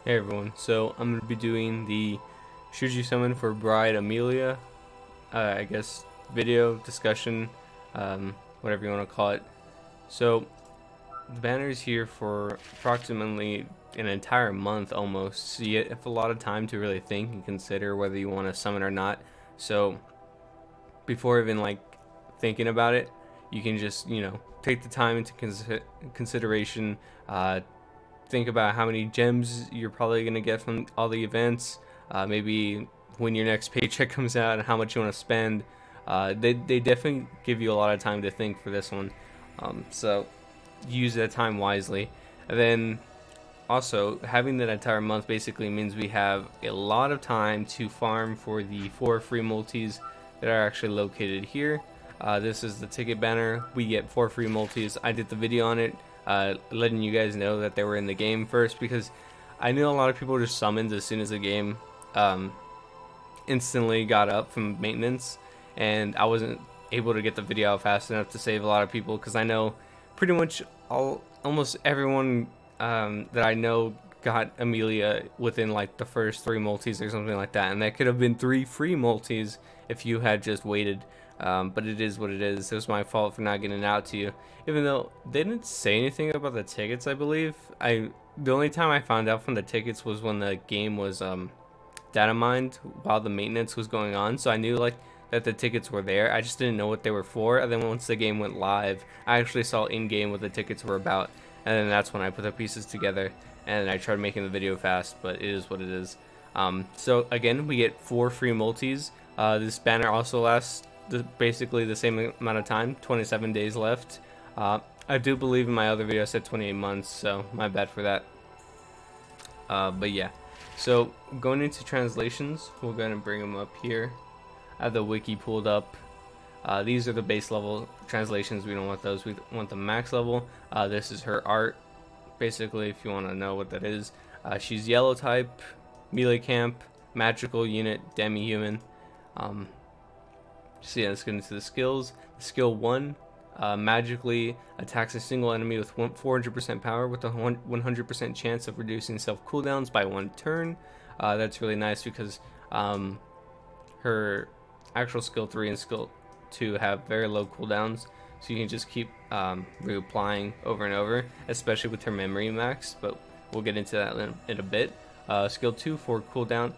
Hey everyone, so I'm going to be doing the Should You Summon for Bride EMILIA, I guess, video discussion, whatever you want to call it. So, the banner is here for approximately an entire month almost, so you have a lot of time to really think and consider whether you want to summon or not. So, before even thinking about it, you can just, take the time into consideration, think about how many gems you're probably going to get from all the events, maybe when your next paycheck comes out and how much you want to spend. They definitely give you a lot of time to think for this one, so use that time wisely. And then also, having that entire month basically means we have a lot of time to farm for the 4 free multis that are actually located here. This is the ticket banner. We get 4 free multis. I did the video on it, letting you guys know that they were in the game first, because I knew a lot of people just summoned as soon as the game instantly got up from maintenance, and I wasn't able to get the video out fast enough to save a lot of people, because I know pretty much almost everyone that I know got EMILIA within like the first 3 multis or something like that, and that could have been 3 free multis if you had just waited. But it is what it is. It was my fault for not getting it out to you, even though they didn't say anything about the tickets. I believe the only time I found out from the tickets was when the game was data mined while the maintenance was going on, so I knew that the tickets were there. I just didn't know what they were for, and then once the game went live, I actually saw in-game what the tickets were about, and then that's when I put the pieces together and I tried making the video fast. But it is what it is. So again, we get 4 free multis. This banner also lasts basically the same amount of time, 27 days left. I do believe in my other video I said 28 months, so my bad for that. But yeah, so going into translations, we're going to bring them up here. I have the wiki pulled up. These are the base level translations. We don't want those, we want the max level. This is her art, basically, if you want to know what that is. She's yellow type, melee camp, magical unit, demi-human. So yeah, let's get into the skills. Skill 1 magically attacks a single enemy with 400% power with a 100% chance of reducing self cooldowns by 1 turn. That's really nice because her actual skill 3 and skill 2 have very low cooldowns, so you can just keep reapplying over and over, especially with her memory max, but we'll get into that in a bit. Skill 2 for cooldown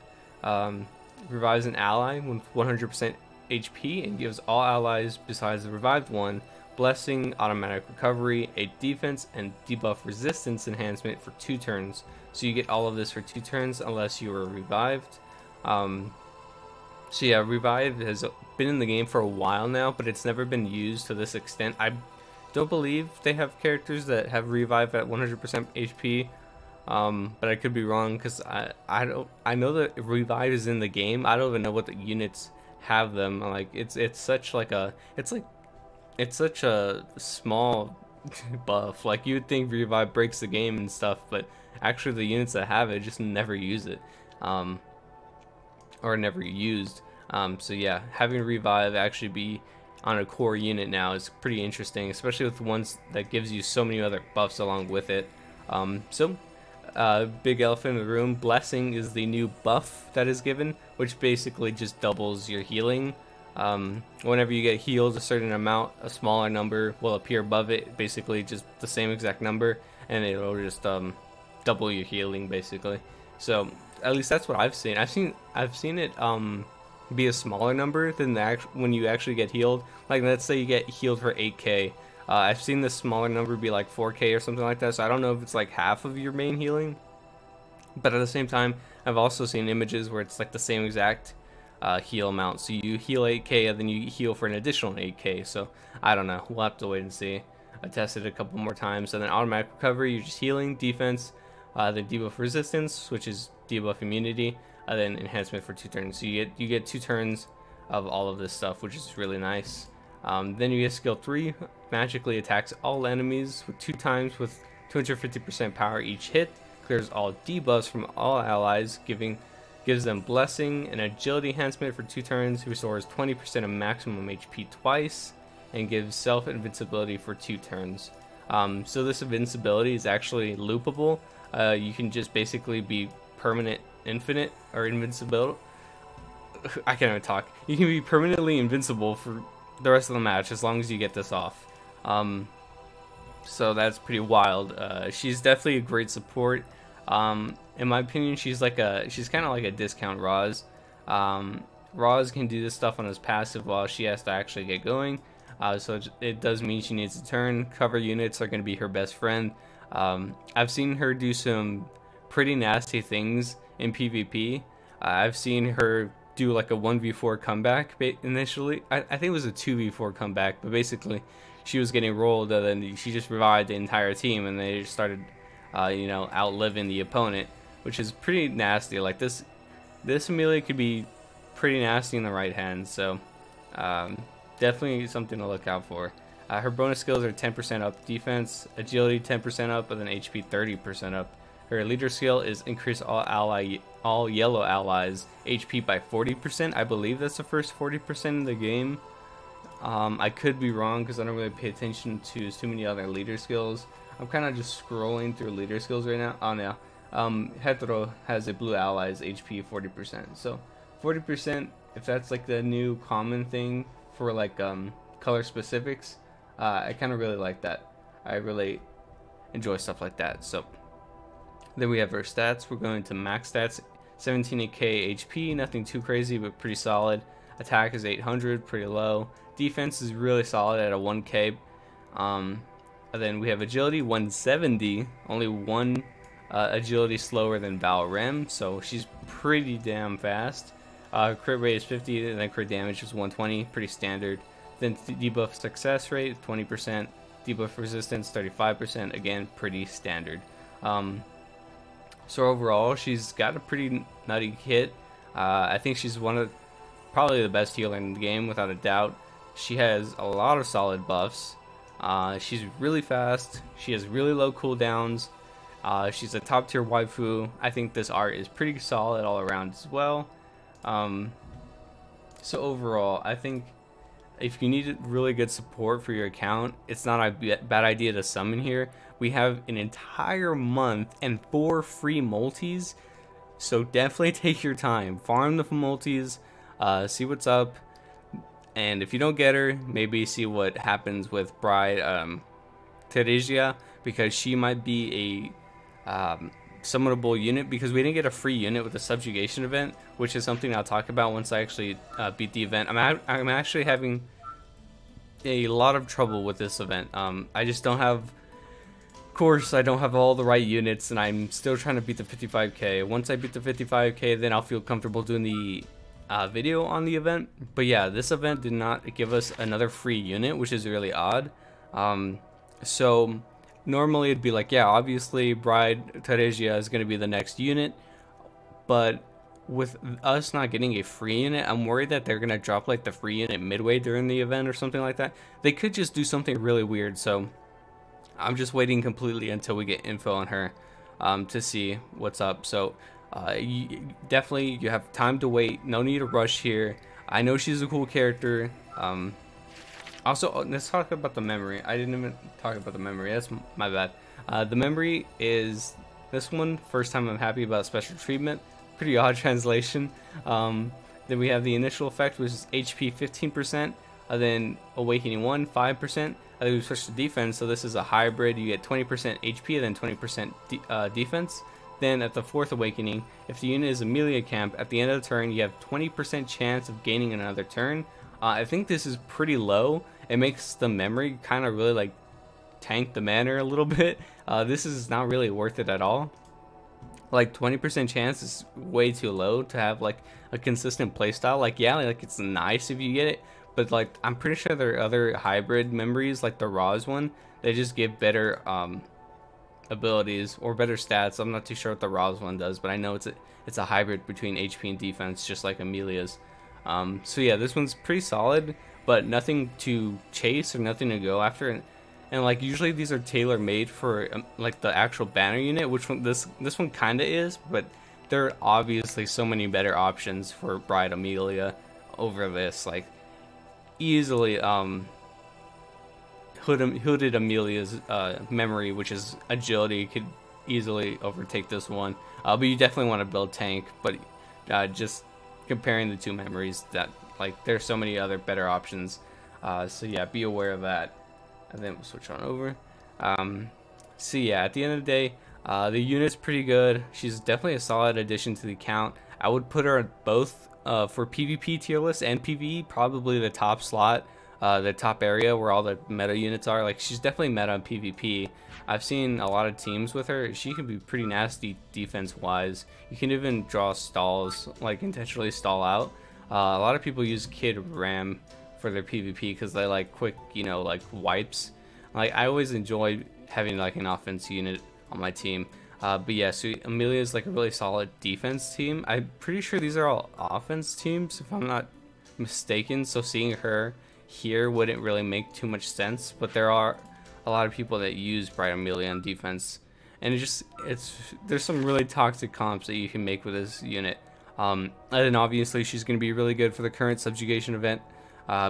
revives an ally with 100% HP and gives all allies besides the revived one blessing, automatic recovery, a defense and debuff resistance enhancement for 2 turns. So you get all of this for 2 turns unless you were revived. So yeah, revive has been in the game for a while now, but it's never been used to this extent. I don't believe they have characters that have revive at 100% HP, but I could be wrong, because I know that revive is in the game. I don't even know what the units have them. It's such a small buff. Like, you would think revive breaks the game and stuff, but actually the units that have it just never use it, or never used. So yeah, having revive actually be on a core unit now is pretty interesting, especially with the ones that gives you so many other buffs along with it. Big elephant in the room, blessing is the new buff that is given, which basically just doubles your healing. Whenever you get healed a certain amount, a smaller number will appear above it, basically just the same exact number, and it'll just double your healing basically. So at least that's what I've seen. I've seen it be a smaller number than when you actually get healed. Like, let's say you get healed for 8k. I've seen this smaller number be like 4k or something like that, so I don't know if it's like half of your main healing. But at the same time, I've also seen images where it's like the same exact heal amount. So you heal 8k and then you heal for an additional 8k. So I don't know. We'll have to wait and see. I tested it a couple more times. And then automatic recovery, you're just healing, defense, then debuff resistance, which is debuff immunity, and then enhancement for 2 turns. So you get 2 turns of all of this stuff, which is really nice. Then you get skill 3, magically attacks all enemies with 2 times with 250% power each hit, clears all debuffs from all allies, gives them blessing and agility enhancement for 2 turns, restores 20% of maximum HP twice, and gives self invincibility for 2 turns. So this invincibility is actually loopable. You can just basically be permanent infinite or invincible. I can't even talk. You can be permanently invincible for the rest of the match as long as you get this off. So that's pretty wild. She's definitely a great support. In my opinion, she's kind of like a discount Roz. Roz can do this stuff on his passive while she has to actually get going. So it does mean she needs to turn. Cover units are going to be her best friend. I've seen her do some pretty nasty things in PvP. I've seen her do like a 1v4 comeback initially. I think it was a 2v4 comeback, but basically she was getting rolled and then she just revived the entire team and they just started outliving the opponent, which is pretty nasty. Like this EMILIA could be pretty nasty in the right hands, so definitely something to look out for. Her bonus skills are 10% up defense, agility 10% up, and then HP 30% up. Her leader skill is increase all yellow allies HP by 40%. I believe that's the first 40% in the game. I could be wrong because I don't really pay attention to too many other leader skills. I'm kind of just scrolling through leader skills right now. Oh no, Hetero has a blue allies HP 40%. So 40%, if that's like the new common thing for like color specifics, I kind of really like that. I really enjoy stuff like that. So then we have her stats. We're going to max stats, 17k HP, nothing too crazy but pretty solid. Attack is 800, pretty low. Defense is really solid at a 1k. And then we have agility 170, only one agility slower than Val Rem, so she's pretty damn fast. Crit rate is 50, and then crit damage is 120, pretty standard. Then debuff success rate 20%, debuff resistance 35%, again pretty standard. So overall, she's got a pretty nutty kit. I think she's probably the best healer in the game without a doubt. She has a lot of solid buffs. She's really fast. She has really low cooldowns. She's a top tier waifu. I think this art is pretty solid all around as well. So overall, I think if you need really good support for your account, it's not a bad idea to summon here. We have an entire month and 4 free multis, so definitely take your time, farm the multis, see what's up, and if you don't get her, maybe see what happens with Bride Teresia, because she might be a summonable unit, because we didn't get a free unit with the subjugation event, which is something I'll talk about once I actually beat the event. I'm actually having a lot of trouble with this event. I just don't have, of course, I don't have all the right units, and I'm still trying to beat the 55k. Once I beat the 55k, then I'll feel comfortable doing the video on the event. But yeah, this event did not give us another free unit, which is really odd. So normally it'd be like, yeah, obviously Bride Teresia is going to be the next unit, but with us not getting a free unit, I'm worried that they're going to drop like the free unit midway during the event or something like that. They could just do something really weird, so I'm just waiting completely until we get info on her to see what's up. So definitely you have time to wait, no need to rush here. I know she's a cool character. Also, let's talk about the memory. I didn't even talk about the memory. That's my bad. The memory is this one. First time I'm happy about special treatment. Pretty odd translation. Then we have the initial effect, which is HP 15%. Then Awakening 1, 5%. And then we switch to defense. So this is a hybrid. You get 20% HP, then 20% defense. Then at the 4th Awakening, if the unit is EMILIA camp, at the end of the turn, you have 20% chance of gaining another turn. I think this is pretty low. It makes the memory kind of really like tank the mana a little bit. This is not really worth it at all. Like 20% chance is way too low to have like a consistent playstyle. Like yeah, like it's nice if you get it, but like I'm pretty sure there are other hybrid memories like the Roz one. They just give better abilities or better stats. I'm not too sure what the Roz one does, but I know it's a hybrid between HP and defense, just like EMILIA's. So yeah, this one's pretty solid, but nothing to chase or nothing to go after. And like usually these are tailor made for like the actual banner unit, which one this one kind of is, but there are obviously so many better options for Bride EMILIA over this. Like easily hooded Emilia's memory, which is agility, could easily overtake this one. But you definitely want to build tank. But just comparing the two memories, that like there's so many other better options. So yeah, be aware of that. And then we'll switch on over. So yeah, at the end of the day, the unit's pretty good. She's definitely a solid addition to the account. I would put her at both for PvP tier list and PvE, probably the top slot, the top area where all the meta units are. Like, she's definitely meta on PvP. I've seen a lot of teams with her. She can be pretty nasty defense wise. You can even draw stalls, like intentionally stall out. A lot of people use Kid Ram for their PvP because they like quick, you know, like wipes. Like, I always enjoy having like an offense unit on my team. But yeah, so EMILIA is like a really solid defense team. I'm pretty sure these are all offense teams, if I'm not mistaken. So seeing her here wouldn't really make too much sense. But there are a lot of people that use Bright EMILIA on defense, and there's some really toxic comps that you can make with this unit. And then obviously she's going to be really good for the current subjugation event,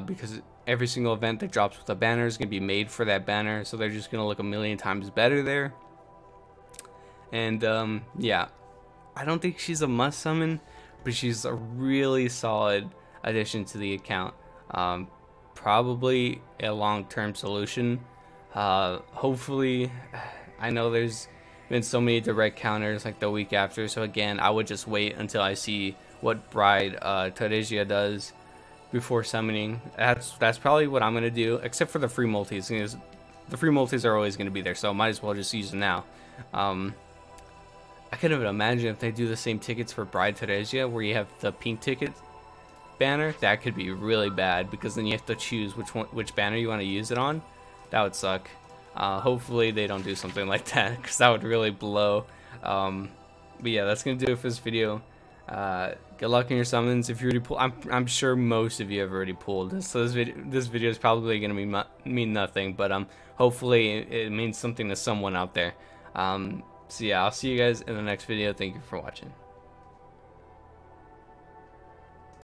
because every single event that drops with a banner is going to be made for that banner. So they're just going to look a million times better there. And yeah, I don't think she's a must summon, but she's a really solid addition to the account. Probably a long-term solution. Hopefully, I know there's been so many direct counters like the week after, so again, I would just wait until I see what Bride Teresia does before summoning. That's probably what I'm gonna do, except for the free multis, because the free multis are always gonna be there, so might as well just use them now. I couldn't even imagine if they do the same tickets for Bride Teresia, where you have the pink ticket banner. That could be really bad, because then you have to choose which banner you want to use it on. That would suck. Hopefully they don't do something like that, because that would really blow. But yeah, that's gonna do it for this video. Good luck in your summons. If you already pulled, I'm sure most of you have already pulled. So this video is probably gonna mean nothing, but hopefully it means something to someone out there. So yeah, I'll see you guys in the next video. Thank you for watching.